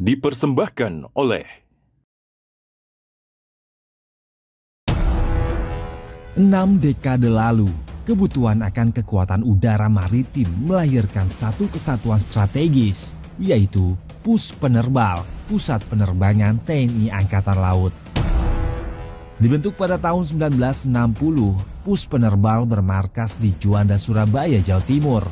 dipersembahkan oleh 6 dekade lalu, kebutuhan akan kekuatan udara maritim melahirkan satu kesatuan strategis, yaitu Pus Penerbal, Pusat Penerbangan TNI Angkatan Laut. Dibentuk pada tahun 1960, Pus Penerbal bermarkas di Juanda, Surabaya, Jawa Timur.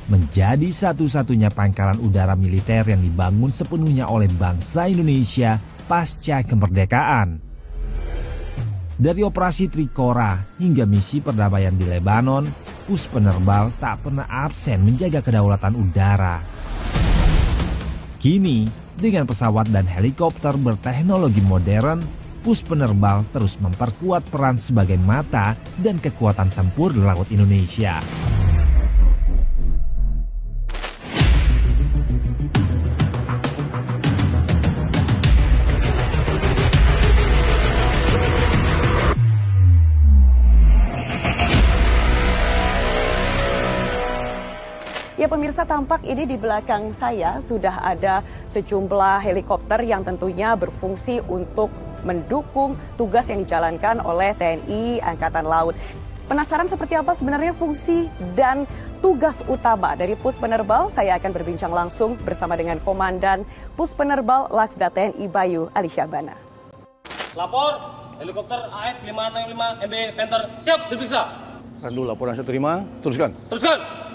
Menjadi satu-satunya pangkalan udara militer yang dibangun sepenuhnya oleh bangsa Indonesia pasca kemerdekaan. Dari operasi Trikora hingga misi perdamaian di Lebanon, Pus Penerbal tak pernah absen menjaga kedaulatan udara. Kini, dengan pesawat dan helikopter berteknologi modern, Pus Penerbal terus memperkuat peran sebagai mata dan kekuatan tempur laut Indonesia. Ya pemirsa, tampak ini di belakang saya sudah ada sejumlah helikopter yang tentunya berfungsi untuk mendukung tugas yang dijalankan oleh TNI Angkatan Laut. Penasaran seperti apa sebenarnya fungsi dan tugas utama dari Pus Penerbal? Saya akan berbincang langsung bersama dengan Komandan Pus Penerbal Laksda TNI Bayu Ali Syahbana. Lapor, helikopter AS565 MB Panther siap diperiksa. Randu, laporan saya terima, teruskan. Teruskan.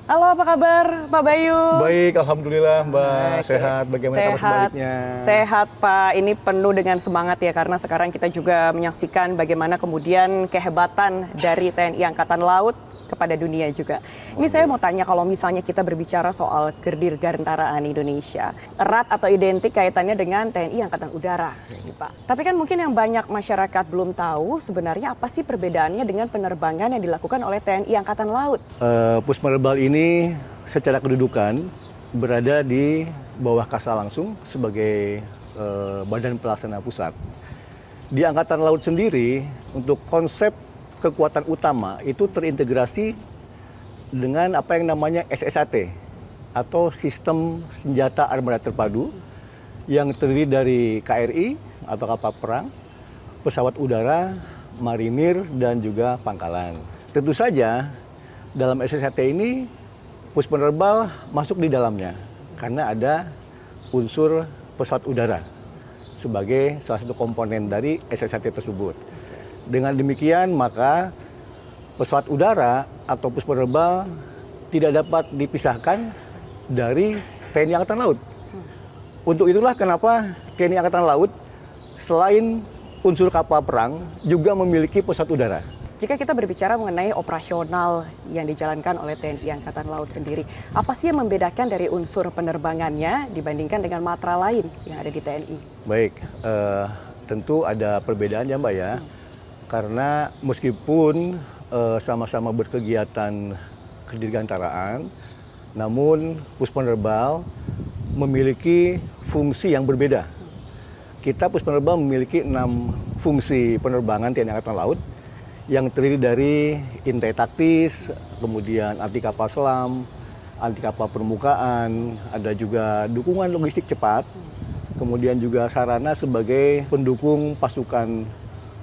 Halo, apa kabar Pak Bayu? Baik, alhamdulillah Mbak. Sehat. Bagaimana kabar sebaliknya? Sehat Pak, ini penuh dengan semangat ya, karena sekarang kita juga menyaksikan bagaimana kemudian kehebatan dari TNI Angkatan Laut kepada dunia juga. Ini saya mau tanya, kalau misalnya kita berbicara soal Dirgantaraan Indonesia, erat atau identik kaitannya dengan TNI Angkatan Udara, Pak. Tapi kan mungkin yang banyak masyarakat belum tahu sebenarnya apa sih perbedaannya dengan penerbangan yang dilakukan oleh TNI Angkatan Laut? Pus Penerbal ini secara kedudukan berada di bawah Kasal langsung sebagai badan pelaksana pusat. Di Angkatan Laut sendiri, untuk konsep kekuatan utama itu terintegrasi dengan apa yang namanya SSAT atau Sistem Senjata Armada Terpadu yang terdiri dari KRI atau kapal perang, pesawat udara, marinir, dan juga pangkalan. Tentu saja dalam SSAT ini Pus Penerbal masuk di dalamnya karena ada unsur pesawat udara sebagai salah satu komponen dari SSAT tersebut. Dengan demikian maka pesawat udara atau Pus Penerbal tidak dapat dipisahkan dari TNI Angkatan Laut. Untuk itulah kenapa TNI Angkatan Laut selain unsur kapal perang juga memiliki pesawat udara. Jika kita berbicara mengenai operasional yang dijalankan oleh TNI Angkatan Laut sendiri, apa sih yang membedakan dari unsur penerbangannya dibandingkan dengan matra lain yang ada di TNI? Baik, tentu ada perbedaan ya Mbak ya. Karena meskipun sama-sama berkegiatan kedirgantaraan, namun Pus Penerbal memiliki fungsi yang berbeda. Kita Pus Penerbal memiliki 6 fungsi penerbangan TNI Angkatan Laut yang terdiri dari intai taktis, kemudian anti kapal selam, anti kapal permukaan, ada juga dukungan logistik cepat, kemudian juga sarana sebagai pendukung pasukan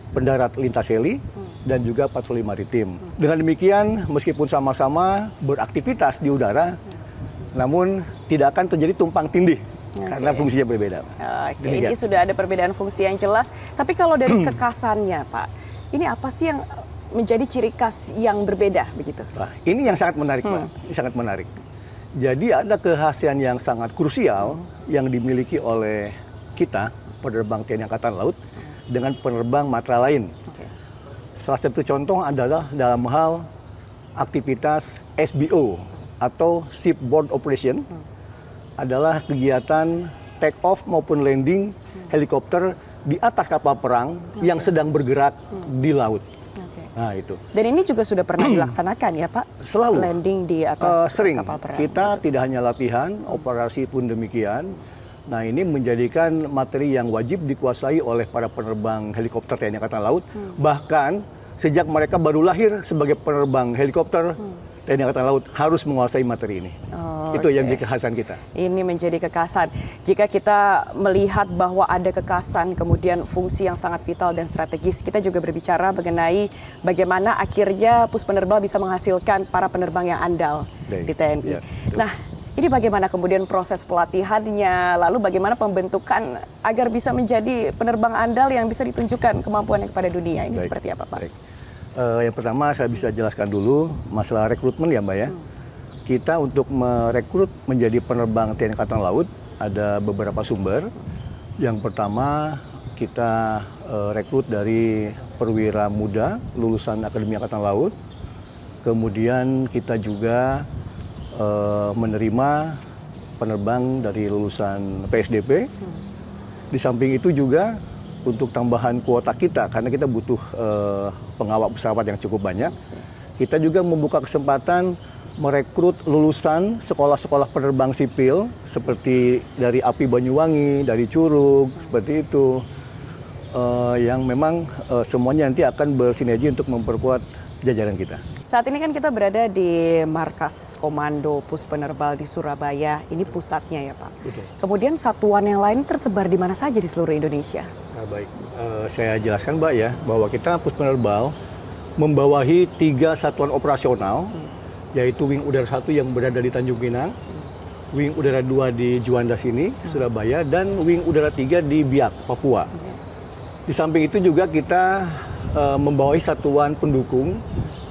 pendarat lintas heli, dan juga patroli maritim. Dengan demikian, meskipun sama-sama beraktivitas di udara, namun tidak akan terjadi tumpang tindih karena fungsinya berbeda. Ini sudah ada perbedaan fungsi yang jelas. Tapi kalau dari kekasannya, Pak, ini apa sih yang menjadi ciri khas yang berbeda begitu? Nah, ini yang sangat menarik, Pak. Ini sangat menarik. Jadi ada kekhasian yang sangat krusial yang dimiliki oleh kita, penerbang TNI Angkatan Laut, dengan penerbang matra lain. Salah satu contoh adalah dalam hal aktivitas SBO atau Shipboard Operation, adalah kegiatan take off maupun landing helikopter di atas kapal perang yang sedang bergerak di laut. Nah itu. Dan ini juga sudah pernah dilaksanakan ya Pak? Selalu. Landing di atas sering. kapal perang. Kita tidak hanya latihan, operasi pun demikian. Nah ini menjadikan materi yang wajib dikuasai oleh para penerbang helikopter TNI Angkatan Laut. Bahkan sejak mereka baru lahir sebagai penerbang helikopter, TNI Angkatan Laut harus menguasai materi ini. Itu yang jadi kekhasan kita. Ini menjadi kekhasan. Jika kita melihat bahwa ada kekhasan, kemudian fungsi yang sangat vital dan strategis, kita juga berbicara mengenai bagaimana akhirnya Pus Penerbal bisa menghasilkan para penerbang yang andal di TNI. Nah, ini bagaimana kemudian proses pelatihannya, lalu bagaimana pembentukan agar bisa menjadi penerbang andal yang bisa ditunjukkan kemampuannya kepada dunia. Ini seperti apa, Pak? Yang pertama saya bisa jelaskan dulu masalah rekrutmen ya Mbak ya. Kita untuk merekrut menjadi penerbang TNI Angkatan Laut ada beberapa sumber. Yang pertama kita rekrut dari perwira muda lulusan Akademi Angkatan Laut. Kemudian kita juga menerima penerbang dari lulusan PSDP. Di samping itu juga untuk tambahan kuota kita, karena kita butuh pengawal pesawat yang cukup banyak, kita juga membuka kesempatan merekrut lulusan sekolah-sekolah penerbang sipil seperti dari API Banyuwangi, dari Curug, seperti itu, yang memang semuanya nanti akan bersinergi untuk memperkuat jajaran kita. Saat ini kan kita berada di markas Komando Pus Penerbal di Surabaya. Ini pusatnya ya Pak. Betul. Kemudian satuan yang lain tersebar di mana saja di seluruh Indonesia? Nah, baik, saya jelaskan Mbak ya, bahwa kita Pus Penerbal membawahi 3 satuan operasional, yaitu Wing Udara 1 yang berada di Tanjung Pinang, Wing Udara 2 di Juanda sini, Surabaya, dan Wing Udara 3 di Biak, Papua. Di samping itu juga kita membawahi satuan pendukung.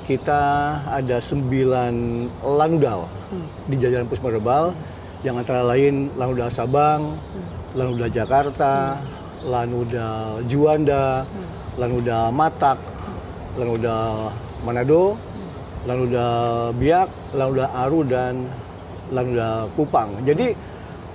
Kita ada 9 lanudal di jajaran Pus Penerbal, yang antara lain Lanudal Sabang, Lanudal Jakarta, Lanudal Juanda, Lanudal Matak, Lanudal Manado, Lanudal Biak, Lanudal Aru, dan Lanudal Kupang. Jadi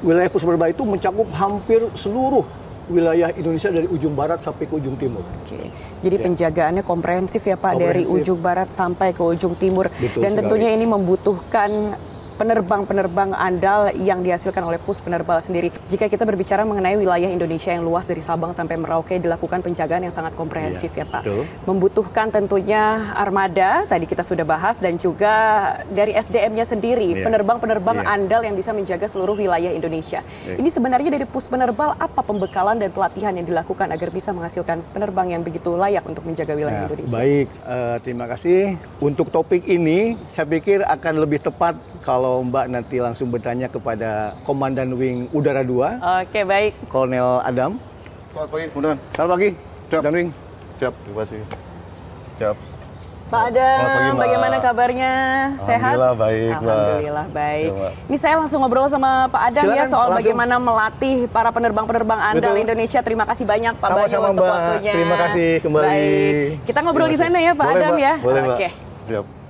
wilayah Pus Penerbal itu mencakup hampir seluruh wilayah Indonesia dari ujung barat sampai ke ujung timur. Oke. Jadi penjagaannya komprehensif ya Pak, dari ujung barat sampai ke ujung timur. Betul dan tentunya sekali. ini membutuhkan penerbang-penerbang andal yang dihasilkan oleh Pus Penerbal sendiri. Jika kita berbicara mengenai wilayah Indonesia yang luas dari Sabang sampai Merauke, dilakukan penjagaan yang sangat komprehensif ya Pak. Betul. Membutuhkan tentunya armada, tadi kita sudah bahas, dan juga dari SDM-nya sendiri, penerbang-penerbang andal yang bisa menjaga seluruh wilayah Indonesia. Ini sebenarnya dari Pus Penerbal, apa pembekalan dan pelatihan yang dilakukan agar bisa menghasilkan penerbang yang begitu layak untuk menjaga wilayah Indonesia? Baik, terima kasih. Untuk topik ini, saya pikir akan lebih tepat kalau Mbak nanti langsung bertanya kepada Komandan Wing Udara 2. Oke, baik. Kolonel Adam. Selamat pagi, Komandan. Selamat pagi, Komandan Wing. Siap, terima kasih. Siap. Pak Adam, pagi, Mbak. bagaimana kabarnya? Sehat? Alhamdulillah baik, Mbak. Alhamdulillah baik. Ya, Mbak. Ini saya langsung ngobrol sama Pak Adam. Silakan, Ya soal langsung. bagaimana melatih para penerbang-penerbang andal Betul. Indonesia. Terima kasih banyak Pak Banyu Sama-sama, untuk Mbak. waktunya. Terima kasih kembali. Baik. Kita ngobrol di sana ya Pak Boleh, Adam Mbak. ya. Boleh, Mbak. Oke. Siap.